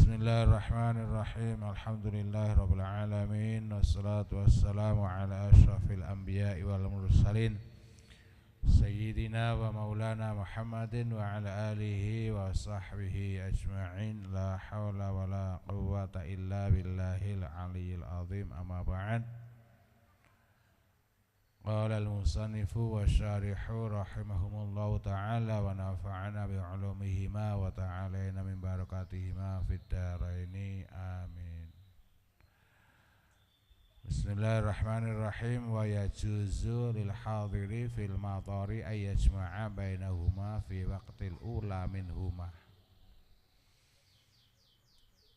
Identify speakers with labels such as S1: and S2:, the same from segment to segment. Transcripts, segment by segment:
S1: Bismillahirrahmanirrahim. Alhamdulillahirabbil alamin wassalatu wassalamu ala asyrafil anbiya'i wal mursalin sayyidina wa maulana Muhammadin wa ala alihi wa sahbihi ajma'in. La haula wa la quwwata illa billahil aliyyil azim. Amma ba'd. Qala al-musannifu wa syarihu rahimahumullahu ta'ala wa nafa'ana bi'ulumihima wa ta'alaina min barakatihima fid dharaini amin. Bismillahirrahmanirrahim. Wa yajuzu lil hadiri fil matari ay yajma'a bainahuma fi waqtil ula minhuma.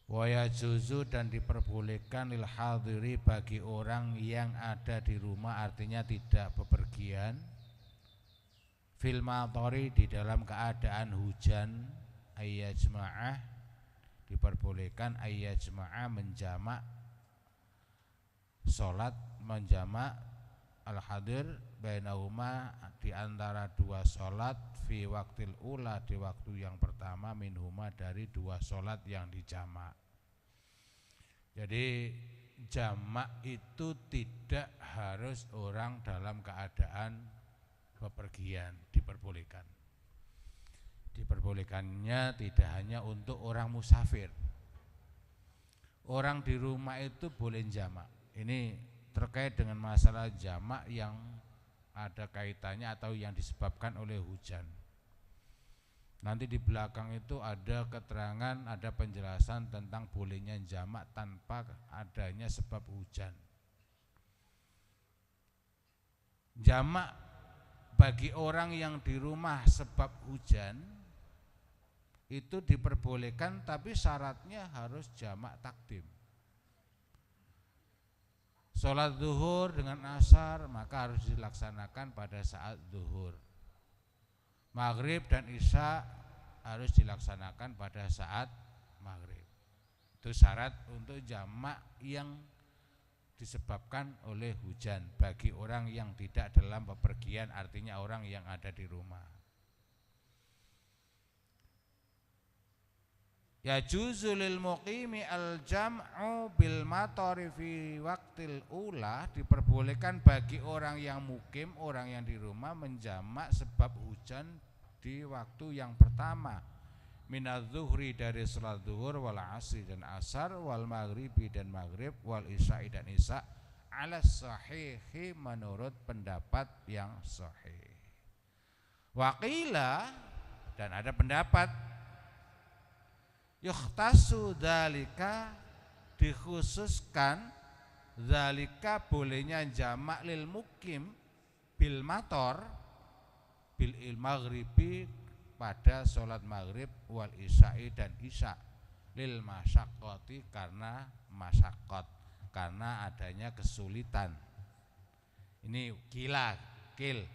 S1: Wa yajuzu, dan diperbolehkan lil hadiri bagi orang yang ada di rumah, artinya tidak bepergian, fil matari di dalam keadaan hujan, ayyajma'ah, diperbolehkan ayyajma'ah menjamak salat, menjamak al hadir bainahuma di antara dua salat, fi waqtil ula di waktu yang pertama, minhuma dari dua salat yang dijamak. Jadi jamak itu tidak harus orang dalam keadaan bepergian, diperbolehkan. Diperbolehkannya tidak hanya untuk orang musafir. Orang di rumah itu boleh jamak. Ini terkait dengan masalah jamak yang ada kaitannya atau yang disebabkan oleh hujan. Nanti di belakang itu ada keterangan, ada penjelasan tentang bolehnya jamak tanpa adanya sebab hujan. Jamak bagi orang yang di rumah sebab hujan itu diperbolehkan, tapi syaratnya harus jamak takdim. Sholat zuhur dengan asar maka harus dilaksanakan pada saat zuhur. Maghrib dan isya harus dilaksanakan pada saat maghrib. Itu syarat untuk jamak yang disebabkan oleh hujan bagi orang yang tidak dalam bepergian, artinya orang yang ada di rumah. Yajuzu lil muqimi al jam'u bil matari fi waqtil ula, diperbolehkan bagi orang yang mukim, orang yang di rumah, menjamak sebab hujan di waktu yang pertama, minadz zuhri dari salat zuhur, wal asri dan asar, wal maghribi dan maghrib, wal isya'i dan isya, ala sahihi menurut pendapat yang sahih. Waqila, dan ada pendapat, yukhtasu dzalika, dikhususkan dzalika bolehnya jamak lil mukim bil mator, bil maghribi pada sholat maghrib, wal isya'i dan isya, lil masyaqqati karena masyaqqat, karena adanya kesulitan. Ini kil.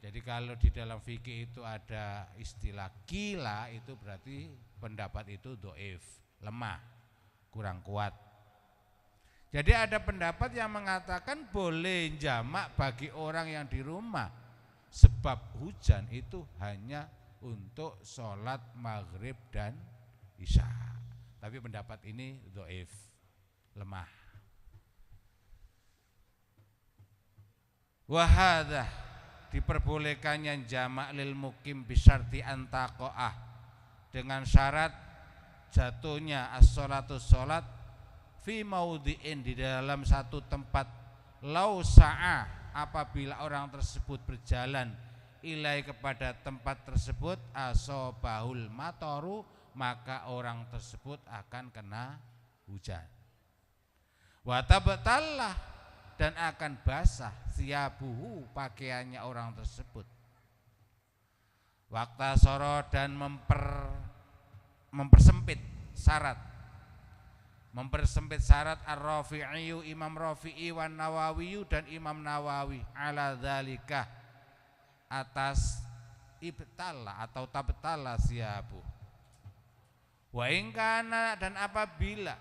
S1: Jadi kalau di dalam fikih itu ada istilah kila, itu berarti pendapat itu dhaif, lemah, kurang kuat. Jadi ada pendapat yang mengatakan boleh jamak bagi orang yang di rumah sebab hujan itu hanya untuk sholat maghrib dan isya. Tapi pendapat ini dhaif, lemah. Wahada, diperbolehkannya jamak lil mukim bisyarti antaqo'ah, dengan syarat jatuhnya as-sholatu sholat fi maudhi'in di dalam satu tempat, lau sa'a apabila orang tersebut berjalan ilai kepada tempat tersebut, asobahul matoru maka orang tersebut akan kena hujan. Wa tabtallah, dan akan basah siabuhu pakaiannya orang tersebut. Waktu soro, dan mempersempit syarat, ar-Rafi'i, Imam Rafi'i, wan Nawawi dan Imam Nawawi, ala dzalika, atas ibtala atau tabtala siabu. Wa in kana, dan apabila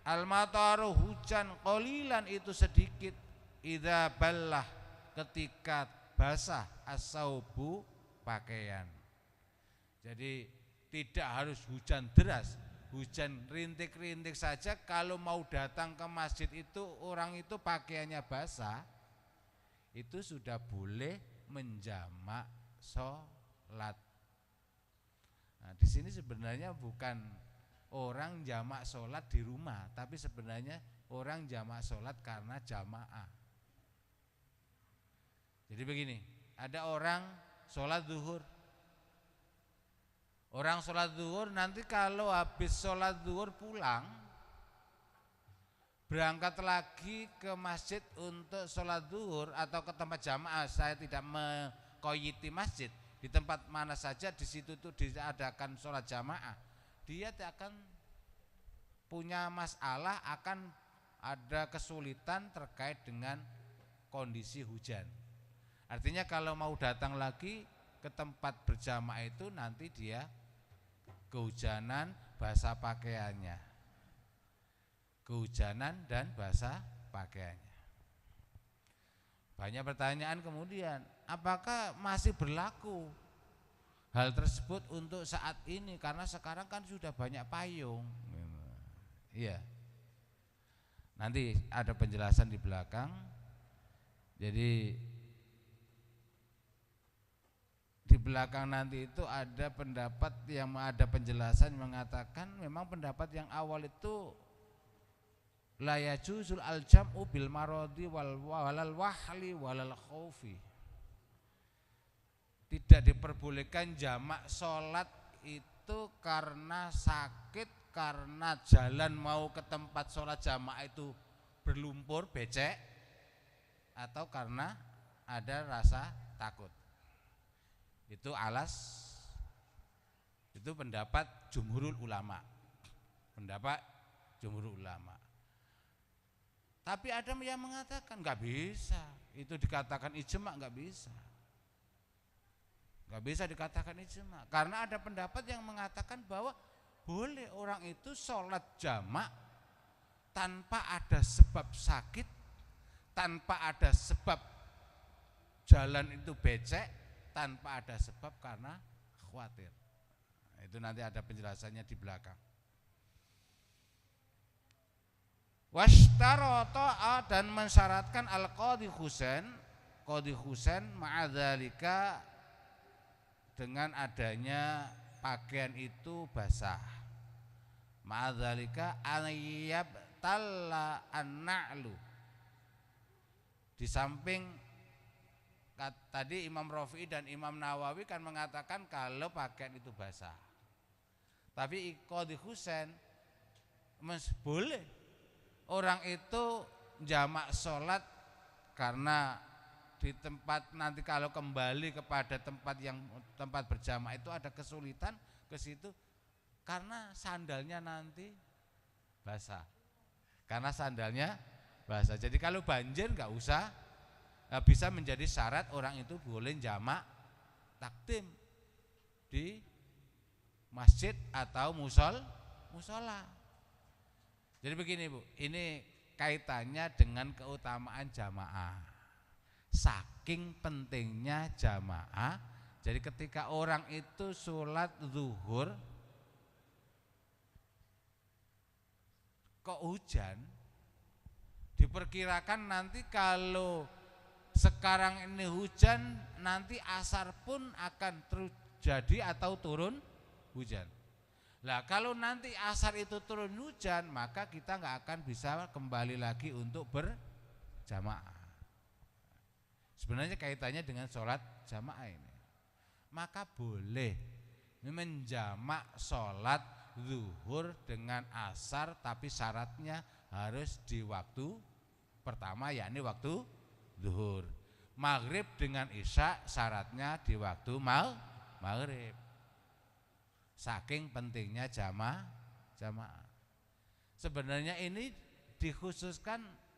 S1: al-mataru hujan qalilan itu sedikit, idza ballah ketika basah, as-saubu pakaian. Jadi tidak harus hujan deras, hujan rintik-rintik saja, kalau mau datang ke masjid itu orang itu pakaiannya basah, itu sudah boleh menjamak sholat. Nah, di sini sebenarnya bukan orang jamak sholat di rumah, tapi sebenarnya orang jamak sholat karena jamaah. Jadi begini, ada orang sholat zuhur. Orang sholat zuhur nanti kalau habis sholat zuhur pulang, berangkat lagi ke masjid untuk sholat zuhur atau ke tempat jamaah. Saya tidak mengkoyiti masjid, di tempat mana saja di situ tuh diadakan sholat jamaah, dia akan punya masalah, akan ada kesulitan terkait dengan kondisi hujan. Artinya kalau mau datang lagi ke tempat berjamaah itu nanti dia kehujanan basah pakaiannya, kehujanan dan basah pakaiannya. Banyak pertanyaan kemudian, apakah masih berlaku hal tersebut untuk saat ini, karena sekarang kan sudah banyak payung. Iya, nanti ada penjelasan di belakang. Jadi di belakang nanti itu ada pendapat yang ada penjelasan mengatakan memang pendapat yang awal itu la yajuzul al-jam'u bil maradi walal wahli walal khaufi. Tidak diperbolehkan jamak sholat itu karena sakit, karena jalan mau ke tempat sholat jamaah itu berlumpur, becek, atau karena ada rasa takut. Itu itu pendapat jumhurul ulama. Pendapat jumhurul ulama. Tapi ada yang mengatakan enggak bisa. Itu dikatakan ijma, enggak bisa. Enggak bisa dikatakan ijma. Karena ada pendapat yang mengatakan bahwa boleh orang itu sholat jamak tanpa ada sebab sakit, tanpa ada sebab jalan itu becek, tanpa ada sebab karena khawatir. Nah, itu nanti ada penjelasannya di belakang. Washtarata, dan mensyaratkan al-qadhi Husain ma'adzalika, dengan adanya pakaian itu basah. Ma'adzalika an-yab talla an-na'lu. Di samping tadi Imam Rafi'i dan Imam Nawawi kan mengatakan kalau pakaian itu basah. Tapi Qadhi Husain boleh orang itu jamak sholat karena di tempat nanti kalau kembali kepada tempat berjamaah itu ada kesulitan ke situ karena sandalnya nanti basah. Karena sandalnya basah. Jadi kalau banjir enggak usah, bisa menjadi syarat orang itu boleh jamak takdim di masjid atau musola. Jadi begini Bu, ini kaitannya dengan keutamaan jamaah. Saking pentingnya jamaah, jadi ketika orang itu sholat zuhur kok hujan, diperkirakan nanti kalau sekarang ini hujan, nanti asar pun akan terjadi atau turun hujan. Nah kalau nanti asar itu turun hujan, maka kita nggak akan bisa kembali lagi untuk berjamaah. Sebenarnya kaitannya dengan sholat jamaah ini. Maka boleh menjamak sholat zuhur dengan asar, tapi syaratnya harus di waktu pertama, yakni waktu zuhur. Maghrib dengan isya syaratnya di waktu maghrib. Saking pentingnya jamaah. Sebenarnya ini dikhususkan,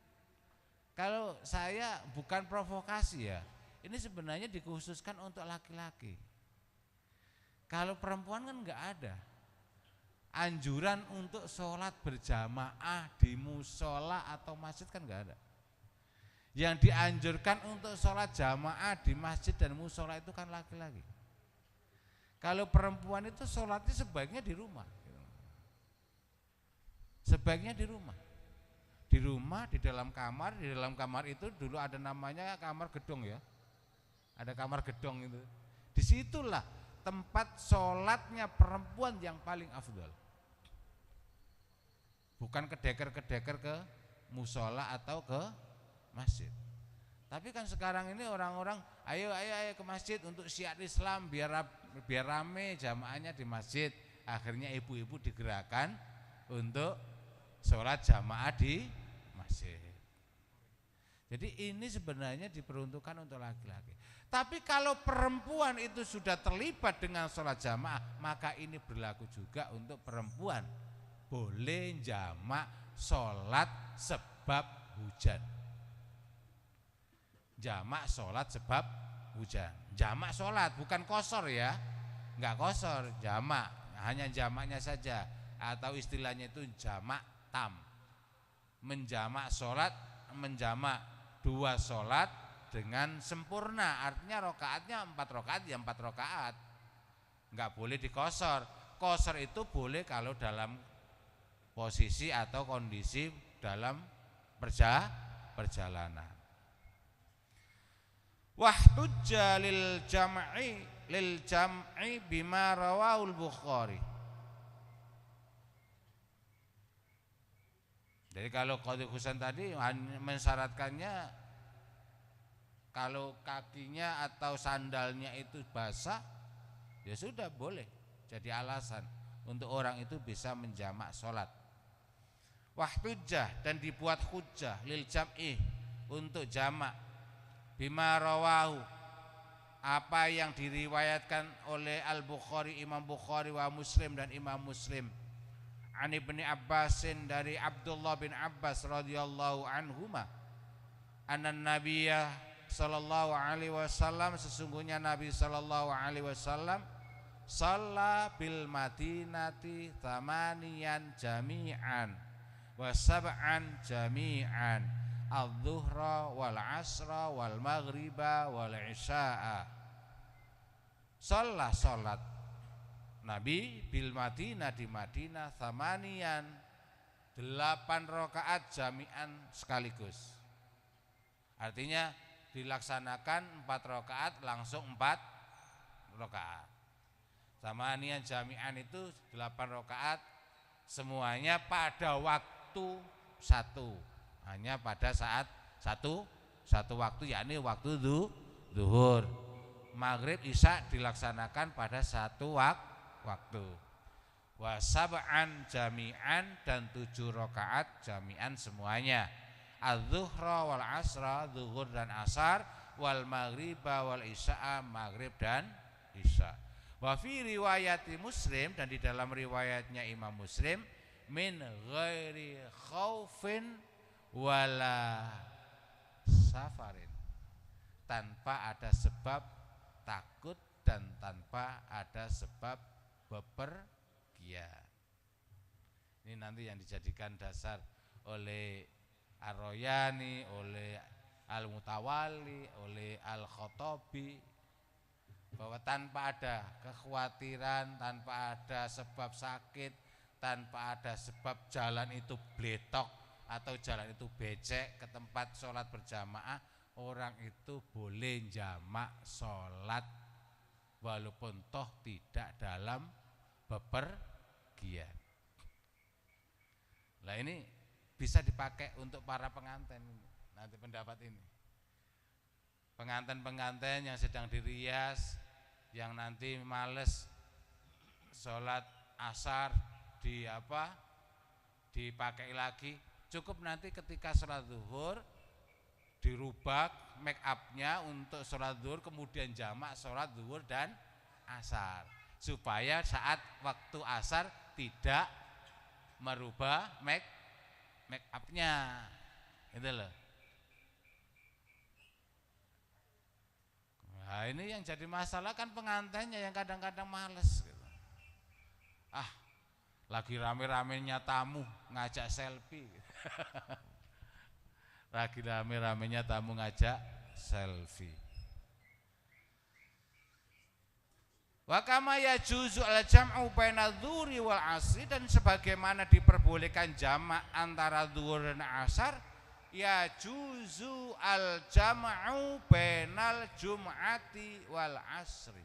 S1: kalau saya bukan provokasi ya, ini sebenarnya dikhususkan untuk laki-laki. Kalau perempuan kan enggak ada anjuran untuk sholat berjamaah di musola atau masjid, kan enggak ada. Yang dianjurkan untuk sholat jamaah di masjid dan musola itu kan laki-laki. Kalau perempuan itu sholatnya sebaiknya di rumah. Sebaiknya di rumah. Di rumah, di dalam kamar itu dulu ada namanya kamar gedong ya. Ada kamar gedong itu. Disitulah tempat sholatnya perempuan yang paling afdal. Bukan kedeker-kedeker ke musola atau ke masjid. Tapi kan sekarang ini orang-orang ayo ke masjid untuk syiar Islam biar rame jamaahnya di masjid. Akhirnya ibu-ibu digerakkan untuk sholat jamaah di masjid. Jadi ini sebenarnya diperuntukkan untuk laki-laki. Tapi kalau perempuan itu sudah terlibat dengan sholat jamaah, maka ini berlaku juga untuk perempuan. Boleh jamak sholat sebab hujan. Jamak sholat sebab hujan. Jamak sholat bukan kosor ya, nggak kosor, jamak, hanya jamaknya saja. Atau istilahnya itu jamak tam. Menjamak sholat, menjamak dua sholat dengan sempurna, artinya rokaatnya 4 rokaat ya 4 rokaat, nggak boleh dikosor. Kosor itu boleh kalau dalam posisi atau kondisi dalam perjalanan. Wahtujja lil jam'i bima rawahul Bukhari. Jadi kalau Qadhi Husain tadi mensyaratkannya kalau kakinya atau sandalnya itu basah, ya sudah boleh jadi alasan untuk orang itu bisa menjamak sholat. Wahtujjah, dan dibuat hujjah lil jam'i untuk jamak bima rawahu, apa yang diriwayatkan oleh Al-Bukhari, Imam Bukhari wa Muslim dan Imam Muslim. An Ibni Abbasin, dari Abdullah bin Abbas radhiyallahu anhuma, anan nabiyya sallallahu alaihi wasallam, sesungguhnya Nabi sallallahu alaihi wasallam shalla bil Madinati thamaniyan jami'an wa sab'an jami'an adh-dhuhra wal asra wal maghriba wal isya'a. Salat Nabi bil Madinah, di Madinah, thamaniyan 8 rakaat jami'an sekaligus. Artinya dilaksanakan 4 rakaat langsung 4 rakaat. Thamaniyan jami'an itu 8 rakaat semuanya pada waktu satu. Hanya pada saat satu waktu, yakni waktu zuhur. Maghrib isya dilaksanakan pada satu waktu. Wa sab'an jami'an, dan 7 rakaat jami'an semuanya. Az-zuhra wal asra, zuhur dan asar, wal maghriba wal isya'a, maghrib dan isya. Wa fi riwayati Muslim, dan di dalam riwayatnya Imam Muslim, min ghairi khaufin wala safarin, tanpa ada sebab takut dan tanpa ada sebab bepergian. Ini nanti yang dijadikan dasar oleh Ar-Royani, oleh Al-Mutawali, oleh Al-Khotobi, bahwa tanpa ada kekhawatiran, tanpa ada sebab sakit, tanpa ada sebab jalan itu bletok atau jalan itu becek ke tempat sholat berjamaah, orang itu boleh jamak sholat walaupun toh tidak dalam bepergian. Nah ini bisa dipakai untuk para pengantin nanti pendapat ini. Pengantin-pengantin yang sedang dirias, yang nanti males sholat asar dipakai lagi, cukup nanti ketika sholat zuhur dirubah make upnya untuk sholat zuhur, kemudian jamak sholat zuhur dan asar, supaya saat waktu asar tidak merubah make upnya, gitu loh. Nah ini yang jadi masalah kan pengantinnya yang kadang-kadang males gitu. Lagi rame-ramenya tamu ngajak selfie gitu. Lagi rame-ramenya tamu ngajak selfie. Wa kama yajuzu al-jam'u baina dzuri wal asri, dan sebagaimana diperbolehkan jamak antara zuhur dan asar, yajuzu al-jam'u bainal jum'ati wal asri.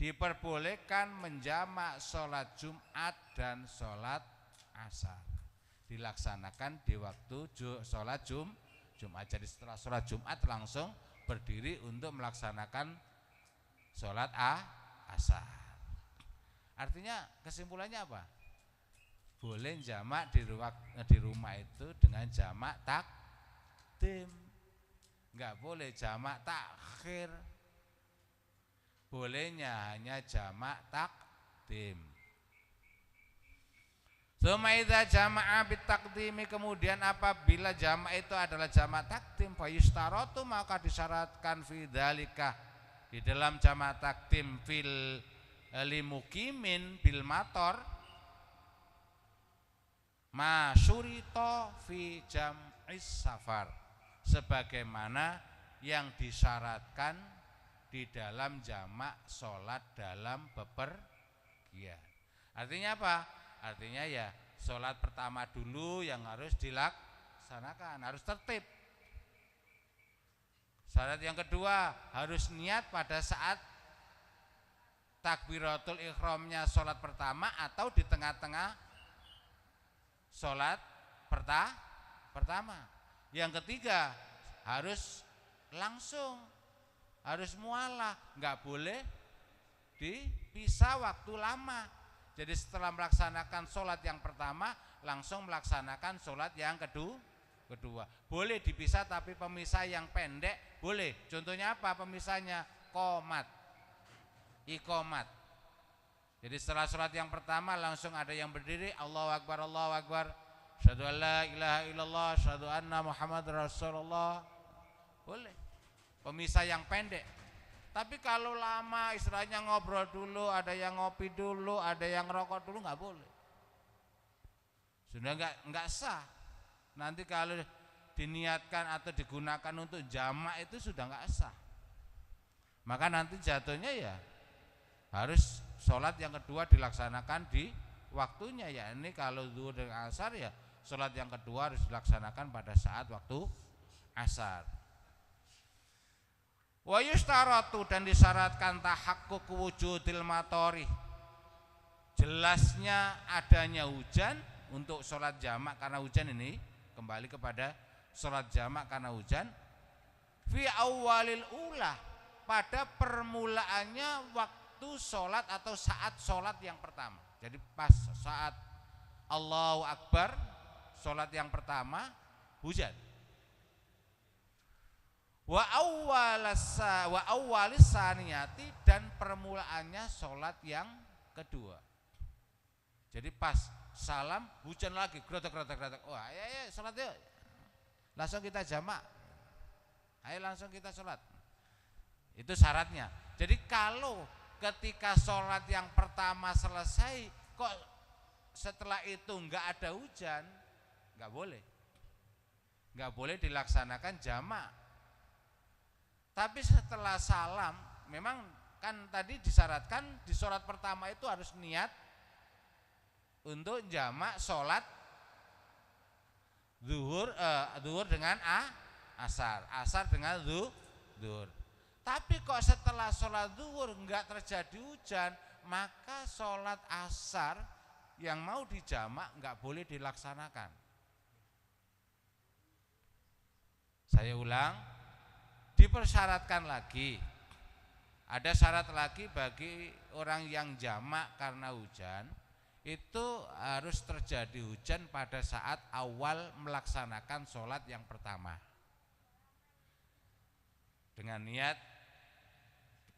S1: Diperbolehkan menjamak sholat Jumat dan sholat asar, dilaksanakan di waktu sholat Jumat. Jadi setelah sholat Jumat langsung berdiri untuk melaksanakan sholat asar. Artinya kesimpulannya apa? Boleh jamak di rumah itu dengan jamak takdim, nggak boleh jamak takhir. Bolehnya hanya jamak takdim. Tsumma idza jama'a bitaqdimi, kemudian apabila jamak itu adalah jamak takdim, fa yustaratu, maka disyaratkan fi dzalika, di dalam jamak takdim, fil limukimin bil mator, ma syurita fi jam'is safar, sebagaimana yang disyaratkan di dalam jamak sholat dalam bepergian. Artinya apa? Artinya ya sholat pertama dulu yang harus dilaksanakan, harus tertib. Syarat yang kedua, harus niat pada saat takbiratul ihramnya sholat pertama atau di tengah-tengah sholat pertama. Yang ketiga, harus langsung, harus mualah, nggak boleh dipisah waktu lama. Jadi setelah melaksanakan sholat yang pertama langsung melaksanakan sholat yang kedua. Boleh dipisah tapi pemisah yang pendek boleh. Contohnya apa pemisahnya? Iqomat. Jadi setelah sholat yang pertama langsung ada yang berdiri, Allahu Akbar, Allahu Akbar, asyhadu an la ilaha illallah, asyhadu anna Muhammad Rasulullah. Boleh. Pemisah yang pendek. Tapi kalau lama istilahnya ngobrol dulu, ada yang ngopi dulu, ada yang rokok dulu, nggak boleh. Sudah nggak sah. Nanti kalau diniatkan atau digunakan untuk jamak itu sudah nggak sah. Maka nanti jatuhnya ya harus sholat yang kedua dilaksanakan di waktunya, ya ini kalau zuhur dan asar ya sholat yang kedua harus dilaksanakan pada saat waktu asar. Wa yustaratu, dan disyaratkan tahaqquk wujudil matori, jelasnya adanya hujan untuk sholat jamak karena hujan. Ini kembali kepada sholat jamak karena hujan. Fi awalil ulah, pada permulaannya waktu sholat atau saat sholat yang pertama. Jadi pas saat Allahu Akbar sholat yang pertama hujan. Wa awwalis saniyati, dan permulaannya sholat yang kedua. Jadi pas salam hujan lagi, grotek. Wah, ayo sholat yuk. Langsung kita jamak. Ayo langsung kita sholat. Itu syaratnya. Jadi kalau ketika sholat yang pertama selesai kok setelah itu enggak ada hujan, enggak boleh. Enggak boleh dilaksanakan jamak. Tapi setelah salam, memang kan tadi disyaratkan di sholat pertama itu harus niat untuk jamak sholat zuhur dengan asar dengan zuhur. Tapi kok setelah sholat zuhur enggak terjadi hujan, maka sholat asar yang mau dijamak enggak boleh dilaksanakan. Saya ulang, dipersyaratkan lagi, ada syarat lagi bagi orang yang jamak karena hujan, itu harus terjadi hujan pada saat awal melaksanakan sholat yang pertama. Dengan niat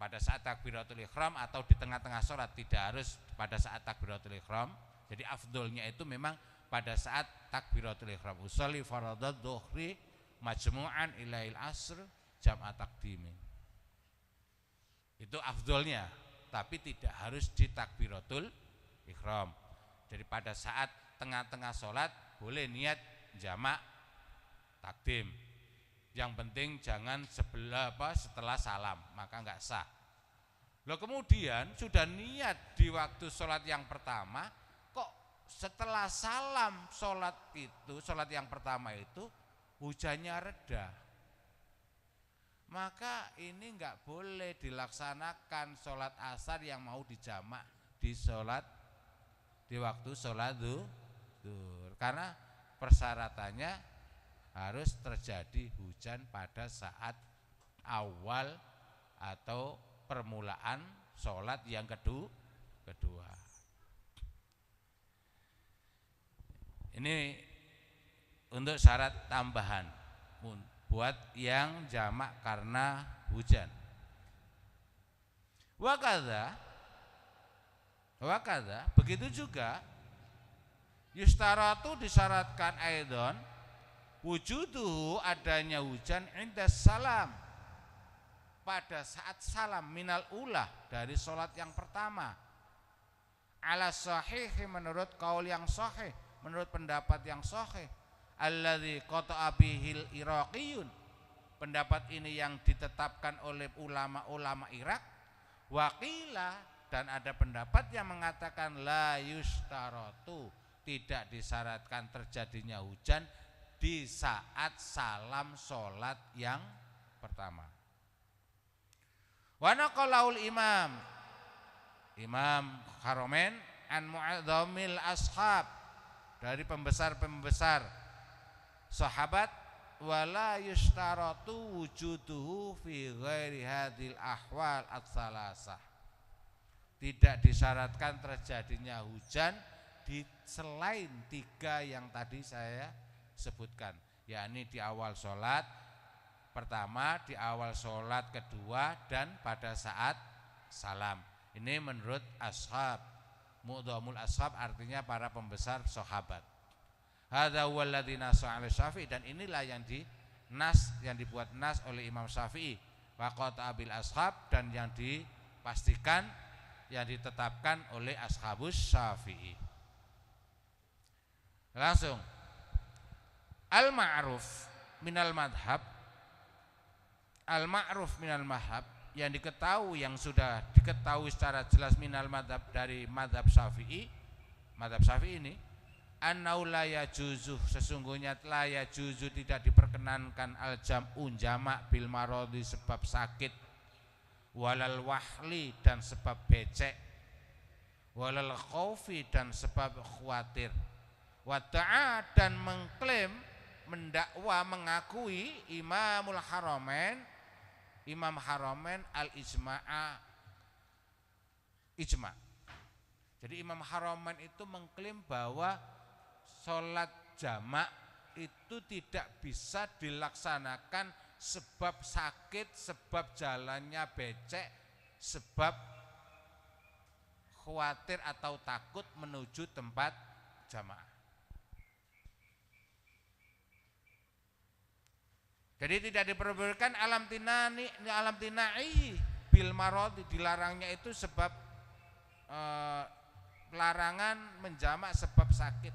S1: pada saat takbiratul ihram atau di tengah-tengah sholat, tidak harus pada saat takbiratul ihram. Jadi afdolnya itu memang pada saat takbiratul ihram. Usolli fardhu dhuhri majmu'an ilail asr jam'a takdimin. Itu afdolnya, tapi tidak harus di takbiratul ihram. Jadi pada saat tengah-tengah sholat boleh niat jamak takdim. Yang penting jangan setelah salam, maka enggak sah. Loh kemudian sudah niat di waktu sholat yang pertama, kok setelah salam sholat yang pertama itu hujannya reda. Maka ini enggak boleh dilaksanakan sholat asar yang mau dijamak di waktu sholat zuhur. Karena persyaratannya harus terjadi hujan pada saat awal atau permulaan sholat yang kedua. Ini untuk syarat tambahan buat yang jamak karena hujan. Wakadha begitu juga yustaratu disyaratkan aidon wujuduhu adanya hujan inda salam pada saat salam minal ulah dari sholat yang pertama ala sahih menurut kaul yang sahih, menurut pendapat yang sahih alladzi qata'a bihil iraqiyun, pendapat ini yang ditetapkan oleh ulama-ulama Irak. Waqila, dan ada pendapat yang mengatakan la yustaratu, tidak disyaratkan terjadinya hujan di saat salam sholat yang pertama. Wa naqalaul imam Haramain an mu'adzamil ashab, dari pembesar sahabat, wala yustaratu wujuduhu fi ghairi hadhil ahwal ats-salasah, tidak disyaratkan terjadinya hujan di selain tiga yang tadi saya sebutkan, yakni di awal sholat pertama, di awal sholat kedua, dan pada saat salam. Ini menurut ashab, mu'dhamul ashab artinya para pembesar sahabat. Hadza huwal ladzi nassa 'ala Syafi'i, dan inilah yang dibuat nas oleh Imam Syafi'i, wa qata bil ashab, dan yang dipastikan yang ditetapkan oleh ashabus Syafi'i. Langsung al-ma'ruf minal madhab, yang diketahui, yang sudah diketahui secara jelas minal madhab, dari madhab Syafi'i ini, annau la yajuzu, sesungguhnya la yajuzu tidak diperkenankan al-jam'u jamak bil maradi sebab sakit, walal wahli dan sebab becek, walal khaufi dan sebab khawatir, wada'a dan mengklaim, mendakwa, mengakui Imam Haramain al-ijma'a, ijma'. Jadi Imam Haramain itu mengklaim bahwa sholat jamak itu tidak bisa dilaksanakan sebab sakit, sebab jalannya becek, sebab khawatir atau takut menuju tempat jamaah. Jadi tidak diperbolehkan alam tinai bil maradi, dilarangnya itu sebab larangan menjamak sebab sakit.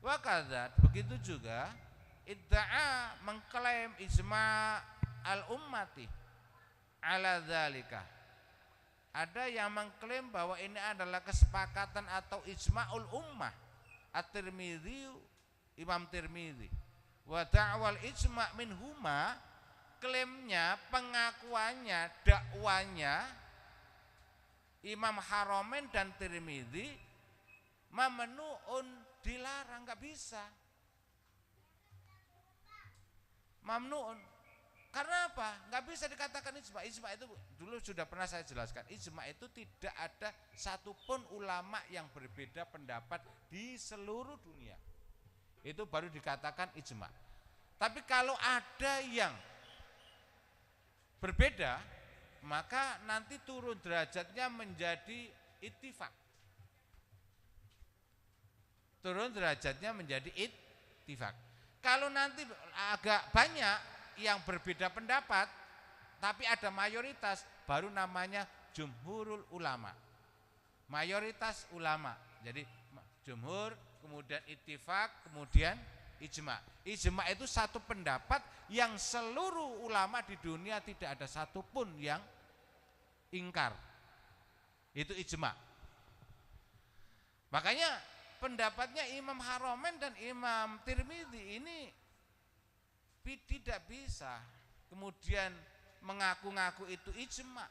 S1: Wakadha, begitu juga idda'a, mengklaim ijma' al-ummati ala dzalika. Ada yang mengklaim bahwa ini adalah kesepakatan atau ijma'ul ummah. At-Tirmidzi, Imam Tirmidzi. Wa da'wal ijma' minhuma, klaimnya, pengakuannya, dakwanya Imam Haramain dan Tirmidzi, mamnu'un, dilarang, enggak bisa. Mamnu'un. Karena apa? Enggak bisa dikatakan ijma'. Ijma' itu dulu sudah pernah saya jelaskan. Ijma' itu tidak ada satupun ulama yang berbeda pendapat di seluruh dunia. Itu baru dikatakan ijma'. Tapi kalau ada yang berbeda, maka nanti turun derajatnya menjadi ittifaq. Turun derajatnya menjadi ittifaq. Kalau nanti agak banyak yang berbeda pendapat, tapi ada mayoritas, baru namanya jumhurul ulama. Mayoritas ulama. Jadi jumhur, kemudian ittifaq, kemudian ijma'. Ijma' itu satu pendapat yang seluruh ulama di dunia tidak ada satupun yang ingkar, Itu ijma. Makanya pendapatnya Imam Haromen dan Imam Tirmidzi ini tidak bisa kemudian mengaku-ngaku itu ijma,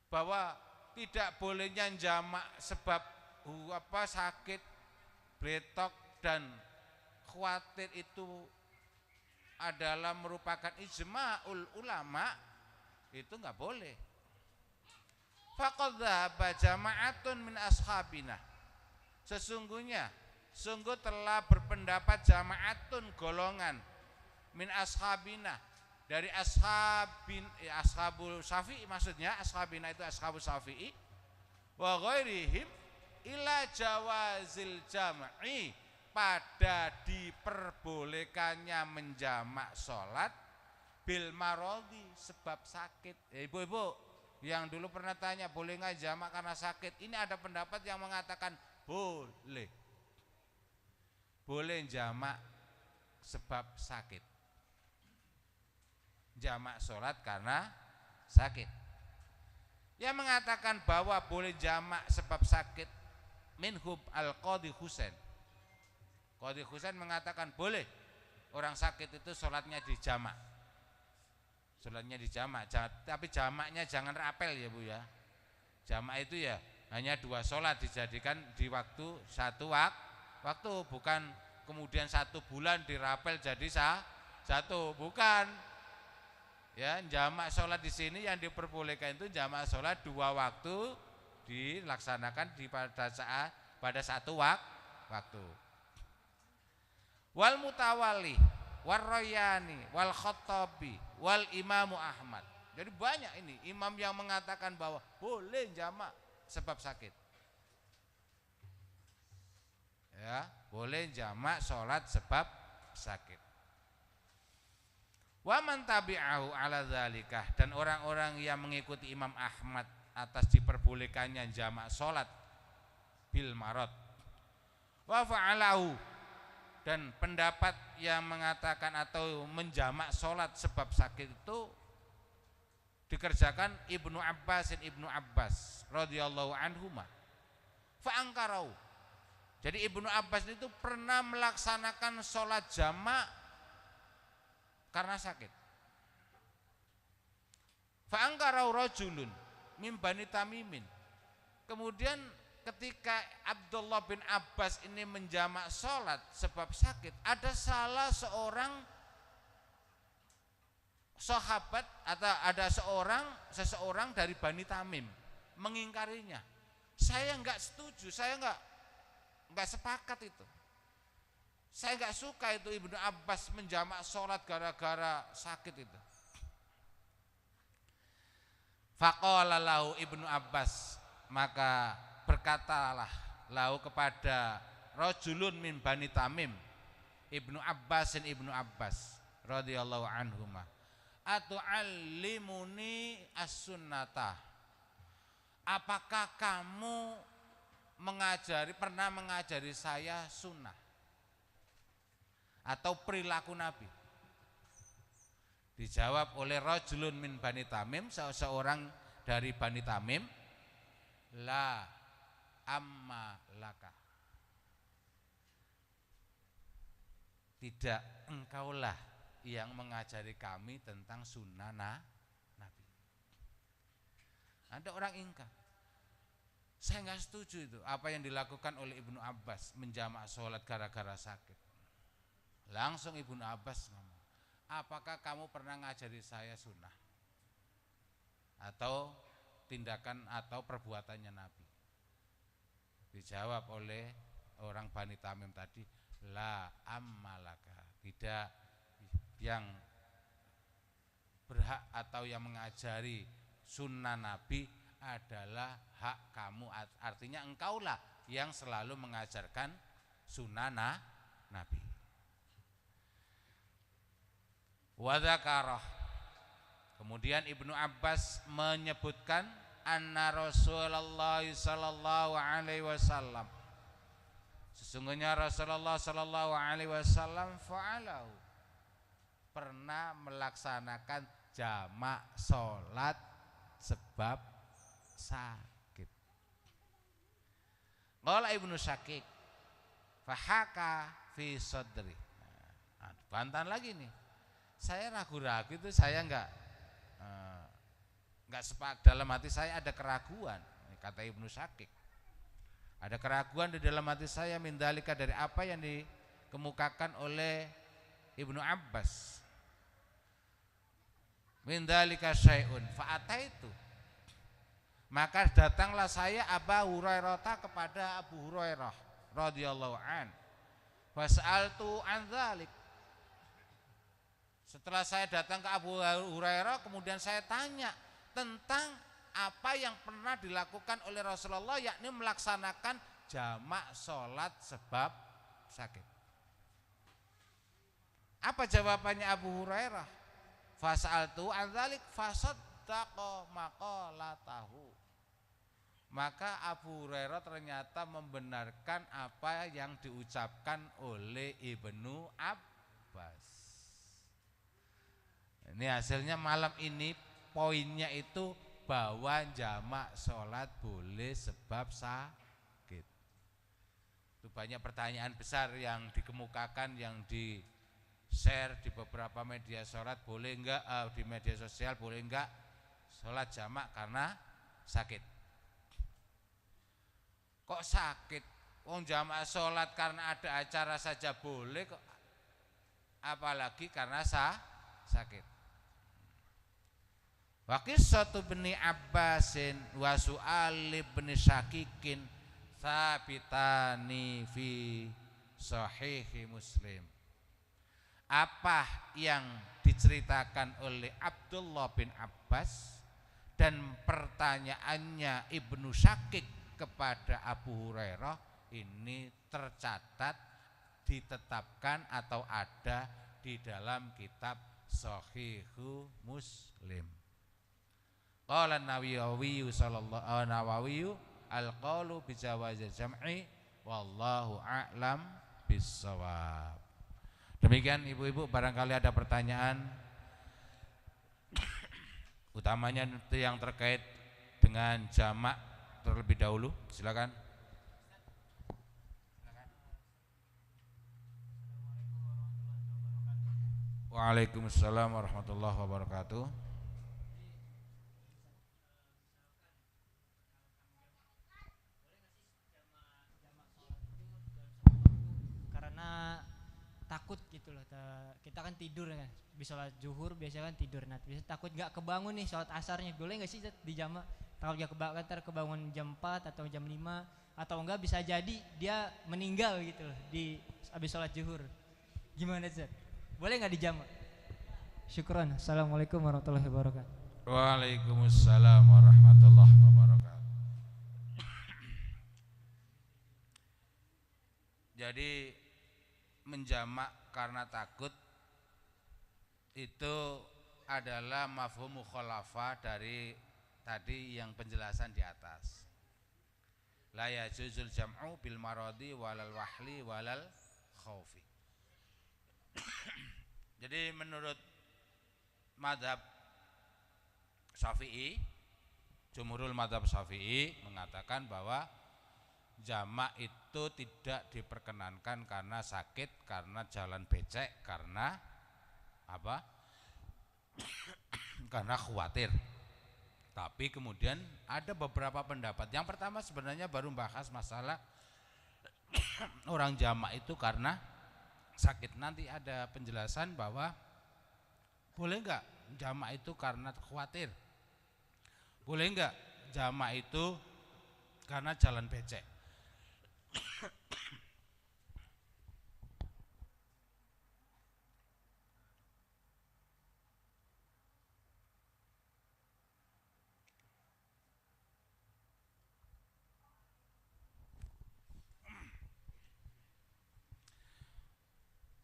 S1: bahwa tidak bolehnya jamak sebab sakit, bletok dan khawatir itu adalah merupakan ijma'ul ulama, itu enggak boleh. Faqad dhahaba jama'atun min ashabina, sungguh telah berpendapat jama'atun golongan min ashabina dari ashabul syafi'i, maksudnya ashabina itu ashabul syafi'i wa ghairihim ila jawazil jam'i, pada diperbolehkannya menjamak sholat bil marodi, sebab sakit. Ibu-ibu yang dulu pernah tanya boleh nggak jamak karena sakit, ini ada pendapat yang mengatakan boleh jamak sebab sakit, jamak sholat karena sakit. Yang mengatakan bahwa boleh jamak sebab sakit minhum al-Qadhi Husain. Qadhi Husain mengatakan boleh orang sakit itu sholatnya dijamak. Sholatnya dijamak, tapi jamaknya jangan rapel ya Bu ya. Jamak itu ya hanya 2 sholat dijadikan di waktu satu waktu, bukan kemudian 1 bulan dirapel jadi satu, bukan. Ya, jamak sholat di sini yang diperbolehkan itu jamak sholat 2 waktu dilaksanakan pada satu waktu. Wal mutawali, wal royani, wal khotobi, wal imamu Ahmad. Jadi banyak ini imam yang mengatakan bahwa boleh jamak sebab sakit. Ya, boleh jamak sholat sebab sakit. Wa man tabi'ahu ala dzalikah, dan orang-orang yang mengikuti Imam Ahmad atas diperbolehkannya jamak sholat bil marad. Wa fa'alahu, dan pendapat yang mengatakan atau menjamak sholat sebab sakit itu dikerjakan Ibnu Abbas radhiyallahu anhuma fa'angkarau. Jadi Ibnu Abbas itu pernah melaksanakan sholat jamak karena sakit. Fa'angkarau rajulun min Bani Tamimin. Kemudian ketika Abdullah bin Abbas ini menjamak sholat sebab sakit, ada salah seorang sahabat atau ada seseorang dari Bani Tamim mengingkarinya. Saya enggak setuju, saya enggak sepakat itu. Saya enggak suka itu Ibnu Abbas menjamak sholat gara-gara sakit itu. Faqala lahu Ibnu Abbas, maka berkatalah lahu kepada rajulun min Bani Tamim, Ibnu Abbas radhiyallahu anhuma, atu'allimuni as-sunnata, apakah kamu pernah mengajari saya sunnah atau perilaku Nabi? Dijawab oleh rajulun min Bani Tamim, seorang dari Bani Tamim, la amma laka, tidak, engkaulah yang mengajari kami tentang sunnah Nabi. Ada orang ingkar. Saya enggak setuju itu apa yang dilakukan oleh Ibnu Abbas menjamak sholat gara-gara sakit. Langsung Ibnu Abbas ngomong, apakah kamu pernah ngajari saya sunnah atau tindakan atau perbuatannya Nabi? Dijawab oleh orang Bani Tamim tadi, la ammalaka, tidak, yang berhak atau yang mengajari sunnah Nabi adalah hak kamu, artinya engkaulah yang selalu mengajarkan sunnah Nabi. Wa dzakarah, kemudian Ibnu Abbas menyebutkan anna Rasulullah sallallahu alaihi wasallam, sesungguhnya Rasulullah sallallahu alaihi wasallam fa'alahu, pernah melaksanakan jamak sholat sebab sakit. Qala Ibnu Syakik fahaka fi sadri. Nah, bantahan lagi nih. Saya ragu-ragu itu, saya enggak sepak, dalam hati saya ada keraguan, kata Ibnu Syakik. Ada keraguan di dalam hati saya mindalika dari apa yang dikemukakan oleh Ibnu Abbas. Mindalika syai'un fa'ata itu. Maka datanglah saya Abu Hurairah kepada Abu Hurairah radhiyallahu an. Fas'altu an dzalik. Setelah saya datang ke Abu Hurairah, kemudian saya tanya tentang apa yang pernah dilakukan oleh Rasulullah, yakni melaksanakan jamak sholat sebab sakit. Apa jawabannya Abu Hurairah? Fas'altu an dzalik fasaddaqa maqalatahu. Maka Abu Hurairah ternyata membenarkan apa yang diucapkan oleh Ibnu Abbas. Ini hasilnya malam ini, poinnya itu bahwa jamak sholat boleh sebab sakit. Itu banyak pertanyaan besar yang dikemukakan, yang di share di beberapa media sholat, boleh enggak di media sosial, boleh enggak sholat jamak karena sakit. Kok sakit? Wong jamaah sholat karena ada acara saja boleh kok, apalagi karena sakit. Wa qissatu Ibnu Abbasin wa su'al Ibnu Syakikin sabitani fi sahih Muslim. Apa yang diceritakan oleh Abdullah bin Abbas dan pertanyaannya Ibnu Syakik kepada Abu Hurairah ini tercatat, ditetapkan atau ada di dalam kitab Shahihu Muslim. Qala Nawawi sallallahu Nawawi al-qaulu bi jawazil jam'i wallahu a'lam bis-shawab. Demikian ibu-ibu, barangkali ada pertanyaan utamanya yang terkait dengan jamak terlebih dahulu, silakan. Waalaikumsalam warahmatullahi wabarakatuh.
S2: Karena takut gitu loh, kita kan tidur kan, habis sholat zuhur biasanya kan tidur, nah biasa takut nggak kebangun nih sholat asarnya, boleh nggak sih di jamak? Takut nggak kebangun jam 4 atau jam 5, atau enggak bisa jadi dia meninggal gitu loh di habis sholat zuhur, gimana Zat? Boleh nggak di jamak? Syukron. Assalamualaikum warahmatullahi wabarakatuh.
S1: Waalaikumsalam warahmatullahi wabarakatuh. Jadi menjamak karena takut itu adalah mafhum mukhalafah dari tadi yang penjelasan di atas. La yajuzul jam'u bil maradi walal wahli walal khaufi. Jadi menurut mazhab Syafi'i, jumhurul mazhab Syafi'i mengatakan bahwa jamak itu tidak diperkenankan karena sakit, karena jalan becek, karena apa? Karena khawatir. Tapi kemudian ada beberapa pendapat. Yang pertama sebenarnya baru bahas masalah orang jamak itu karena sakit. Nanti ada penjelasan bahwa boleh enggak jamak itu karena khawatir, boleh enggak jamak itu karena jalan becek.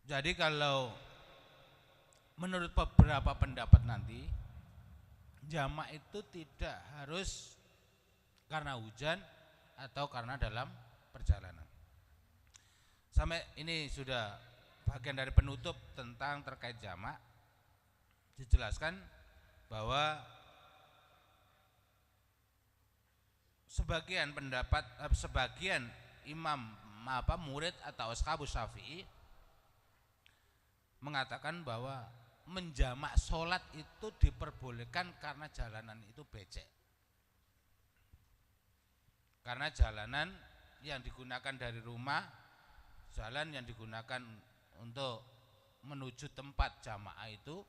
S1: Jadi kalau menurut beberapa pendapat nanti jamak itu tidak harus karena hujan atau karena dalam perjalanan. Sampai ini sudah bagian dari penutup tentang terkait jamak, dijelaskan bahwa sebagian imam murid atau ashabus Syafi'i mengatakan bahwa menjamak sholat itu diperbolehkan karena jalanan itu becek. Karena jalanan yang digunakan dari rumah, jalan yang digunakan untuk menuju tempat jamaah itu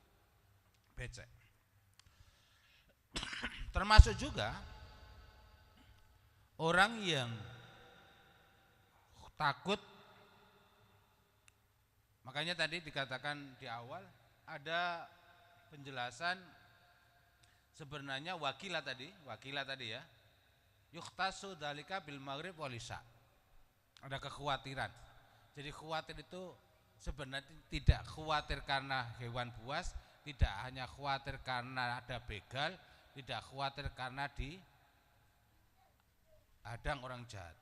S1: becek. Termasuk juga orang yang takut, makanya tadi dikatakan di awal ada penjelasan sebenarnya wakilah tadi ya, yukhtasu dzalika bil maghrib wal isya. Ada kekhawatiran. Jadi khawatir itu sebenarnya tidak khawatir karena hewan buas, tidak hanya khawatir karena ada begal, tidak khawatir karena dihadang orang jahat.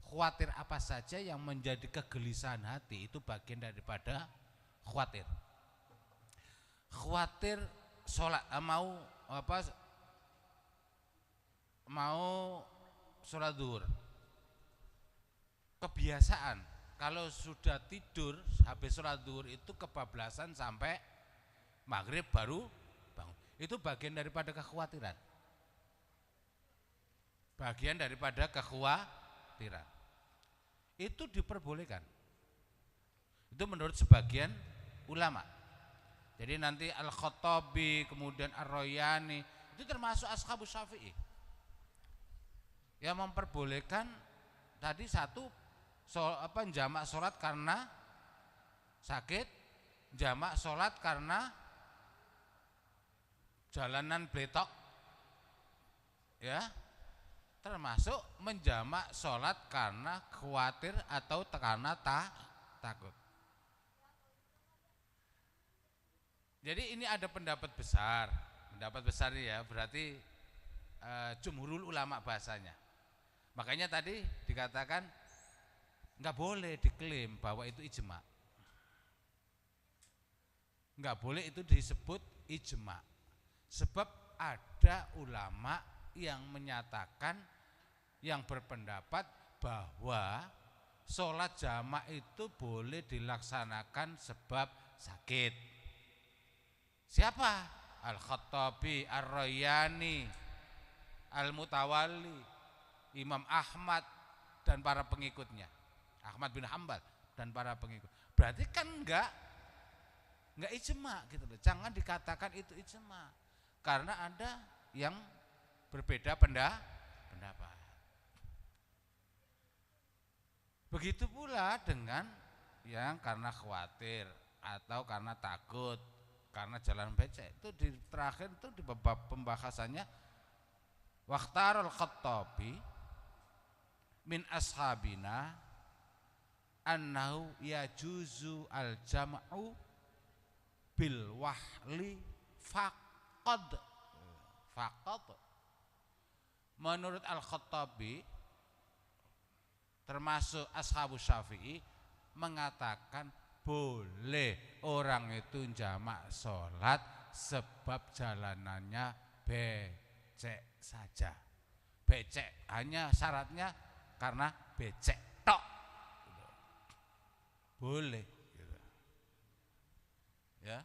S1: Khawatir apa saja yang menjadi kegelisahan hati itu bagian daripada khawatir. Khawatir sholat mau sholat zuhur, kebiasaan kalau sudah tidur habis sholat zuhur itu kebablasan sampai maghrib baru bangun, itu bagian daripada kekhawatiran, itu diperbolehkan, itu menurut sebagian ulama. Jadi nanti Al-Khattabi kemudian Ar-Royani itu termasuk ashabus Syafi'i yang memperbolehkan tadi satu jamak sholat karena sakit, jamak sholat karena jalanan bletok, ya, termasuk menjamak sholat karena khawatir atau karena takut. Jadi ini ada pendapat besar ya, berarti jumhurul ulama bahasanya. Makanya tadi dikatakan nggak boleh diklaim bahwa itu ijma, nggak boleh itu disebut ijma, sebab ada ulama yang menyatakan, yang berpendapat bahwa sholat jamak itu boleh dilaksanakan sebab sakit. Siapa? Al-Khattabi, Ar-Royani, Al-Mutawalli, Imam Ahmad dan para pengikutnya, Ahmad bin Hambal dan para pengikut. Berarti kan enggak ijma gitu loh. Jangan dikatakan itu ijma, karena ada yang berbeda pendapat. Begitu pula dengan yang karena khawatir atau karena takut, karena jalan becek. Itu di terakhir itu di bab pembahasannya, waqtarul Khattabi min ashabina annahu yajuzu al-jam'u bil wahli faqad. Menurut Al-Khattabi termasuk ashabus Syafi'i mengatakan boleh orang itu jamak sholat sebab jalanannya becek saja. Becek hanya syaratnya karena becek tok, boleh gitu. Ya.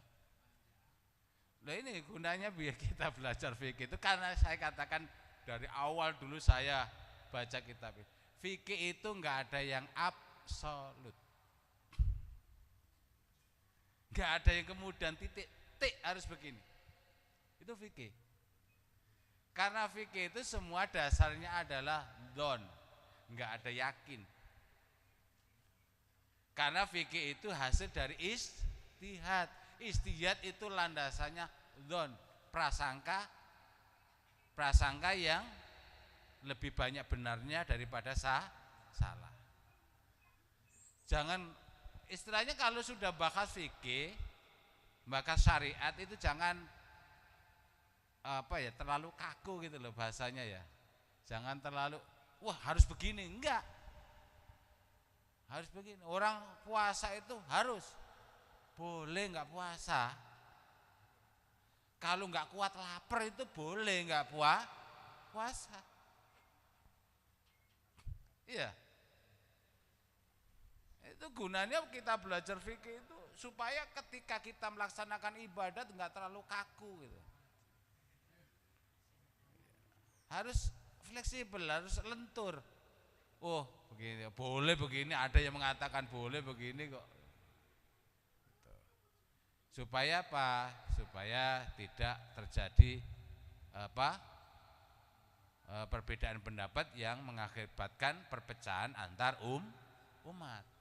S1: Nah ini gunanya biar kita belajar fikih itu, karena saya katakan dari awal dulu saya baca kitab itu, fikih itu nggak ada yang absolut, nggak ada yang kemudian titik harus begini. Itu fikih. Karena fikih itu semua dasarnya adalah dzon, nggak ada yakin. Karena fikih itu hasil dari ijtihad. Ijtihad itu landasannya dzon, prasangka yang lebih banyak benarnya daripada salah. Jangan, istilahnya kalau sudah bahas fikih, bahas syariat itu jangan terlalu kaku gitu loh bahasanya ya. Jangan terlalu wah harus begini, enggak. Harus begini. Orang puasa itu harus, boleh enggak puasa. Kalau enggak kuat lapar itu boleh enggak puasa. Iya. Itu gunanya kita belajar fikih itu supaya ketika kita melaksanakan ibadat nggak terlalu kaku gitu. Harus fleksibel, harus lentur. Oh, begini, boleh begini, ada yang mengatakan boleh begini kok. Supaya apa? Supaya tidak terjadi perbedaan pendapat yang mengakibatkan perpecahan antar umat.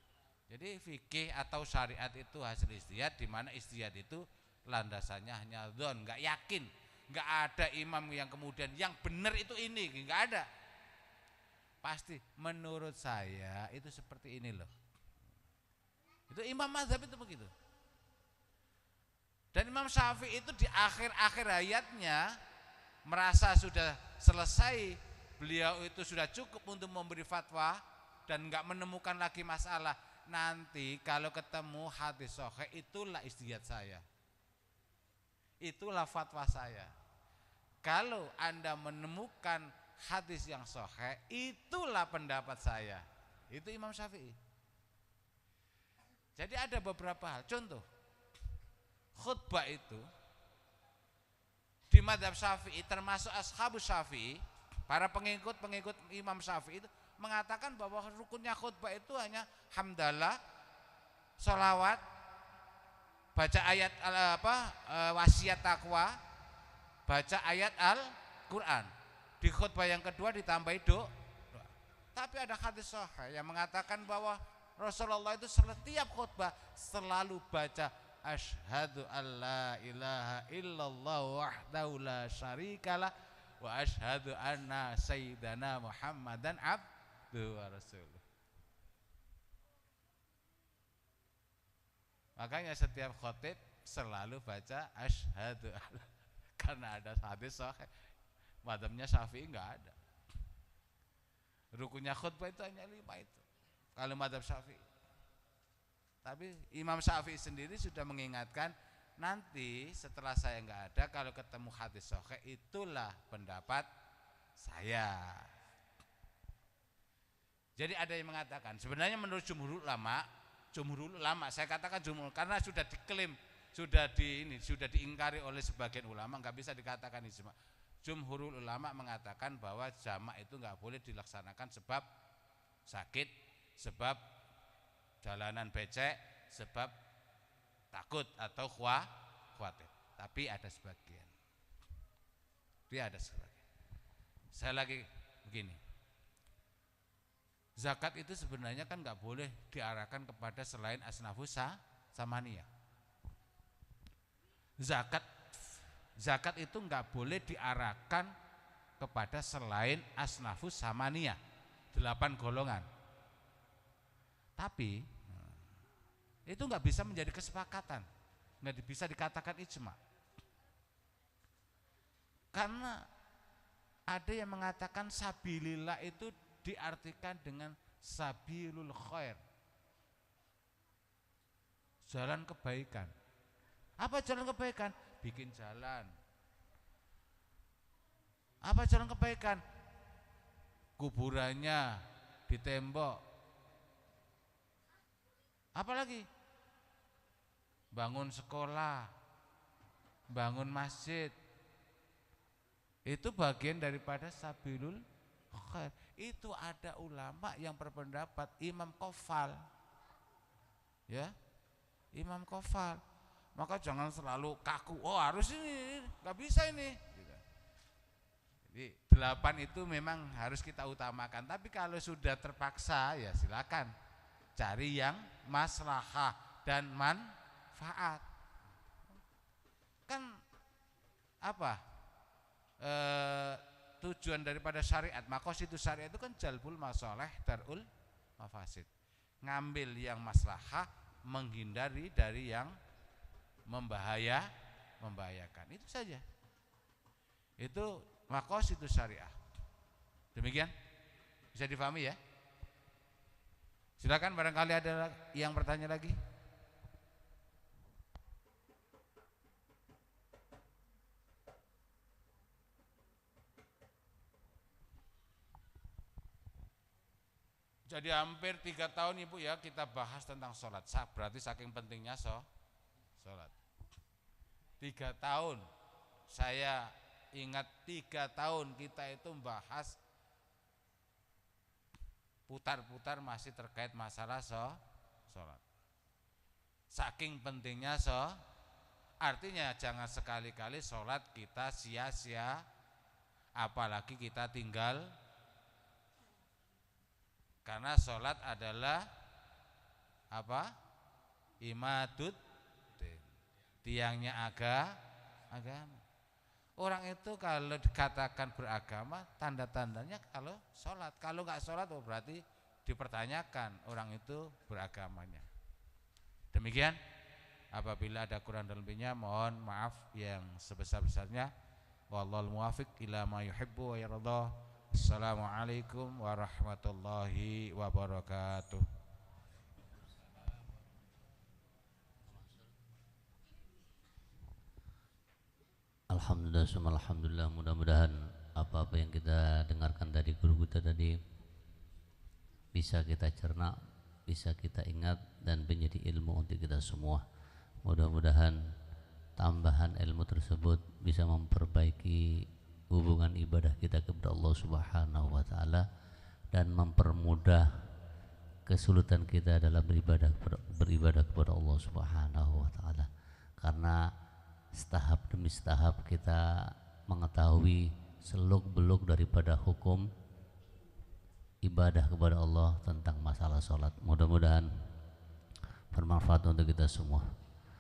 S1: Jadi fikih atau syariat itu hasil ijtihad, di mana ijtihad itu landasannya hanya dzon, nggak yakin, nggak ada imam yang kemudian yang benar itu ini, nggak ada. Pasti menurut saya itu seperti ini loh. Itu imam mazhab itu begitu. Dan Imam Syafi'i itu di akhir-akhir hayatnya merasa sudah selesai, beliau itu sudah cukup untuk memberi fatwa dan enggak menemukan lagi masalah. Nanti kalau ketemu hadis sahih, itulah ijtihad saya, itulah fatwa saya. Kalau Anda menemukan hadis yang sahih, itulah pendapat saya. Itu Imam Syafi'i. Jadi ada beberapa hal. Contoh, khutbah itu di mazhab Syafi'i, termasuk ashabus Syafi'i, para pengikut Imam Syafi'i itu mengatakan bahwa rukunnya khutbah itu hanya hamdalah, sholawat, baca ayat wasiat takwa, baca ayat Al-Quran. Di khutbah yang kedua ditambahi doa. Tapi ada hadis sahih yang mengatakan bahwa Rasulullah itu setiap khutbah selalu baca asyhadu alla ilaha illallah wahdahu la syarikalah wa asyhadu anna sayyidana Muhammadan abduhu wa rasuluh. Makanya setiap khotib selalu baca asyhadu alla, karena ada hadis sahih. Madhabnya Syafi'i enggak ada. Rukunnya khutbah itu hanya 5 itu kalau madhab Syafi'i. Tapi Imam Syafi'i sendiri sudah mengingatkan, nanti setelah saya enggak ada, kalau ketemu hadis sahih, itulah pendapat saya. Jadi ada yang mengatakan sebenarnya menurut jumhur ulama, saya katakan jumhur karena sudah diklaim, sudah diingkari oleh sebagian ulama, enggak bisa dikatakan ijma. Jumhurul ulama mengatakan bahwa jamak itu enggak boleh dilaksanakan sebab sakit, sebab jalanan becek, sebab takut atau khawatir. Tapi ada sebagian. Saya lagi begini. Zakat itu sebenarnya kan enggak boleh diarahkan kepada selain asnafus samaniyah. Zakat itu enggak boleh diarahkan kepada selain asnafus samaniyah, 8 golongan. Tapi itu enggak bisa menjadi kesepakatan, enggak bisa dikatakan ijma. Karena ada yang mengatakan sabilillah itu diartikan dengan sabilul khair, jalan kebaikan. Apa jalan kebaikan? Bikin jalan. Apa jalan kebaikan? Kuburannya ditembok. Apalagi? Bangun sekolah, bangun masjid. Itu bagian daripada sabilul khair. Itu ada ulama yang berpendapat, Imam Qofal. Ya. Imam Qofal. Maka jangan selalu kaku, oh harus ini, nggak bisa ini. Jadi 8 itu memang harus kita utamakan. Tapi kalau sudah terpaksa, ya silakan cari yang maslahah dan manfaat. Kan apa? Tujuan daripada syariat, maqasidus syariat itu kan jalbul masalih darul mafasid. Ngambil yang maslahah, menghindari dari yang membahayakan. Itu saja. Itu maqasidus syariah. Demikian bisa difahami ya. Silakan barangkali ada yang bertanya lagi. Jadi hampir 3 tahun Ibu ya kita bahas tentang sholat. Berarti saking pentingnya sholat. 3 tahun. Saya ingat 3 tahun kita itu membahas putar-putar masih terkait masalah sholat. Saking pentingnya artinya jangan sekali-kali sholat kita sia-sia, apalagi kita tinggal. Karena sholat adalah apa? Imadud, tiangnya agama. Orang itu kalau dikatakan beragama, tanda-tandanya kalau sholat. Kalau nggak sholat, oh berarti dipertanyakan orang itu beragamanya. Demikian. Apabila ada kurang dan lebihnya, mohon maaf yang sebesar-besarnya. Wallahul muwaffiq ila ma yuhibbu wa yarda. Assalamualaikum warahmatullahi wabarakatuh.
S3: Alhamdulillah, alhamdulillah. Mudah-mudahan apa-apa yang kita dengarkan dari guru kita tadi bisa kita cerna, bisa kita ingat dan menjadi ilmu untuk kita semua. Mudah-mudahan tambahan ilmu tersebut bisa memperbaiki hubungan ibadah kita kepada Allah Subhanahu wa taala dan mempermudah kesulitan kita dalam beribadah kepada Allah Subhanahu wa taala. Karena setahap demi setahap kita mengetahui seluk-beluk daripada hukum ibadah kepada Allah tentang masalah sholat. Mudah-mudahan bermanfaat untuk kita semua.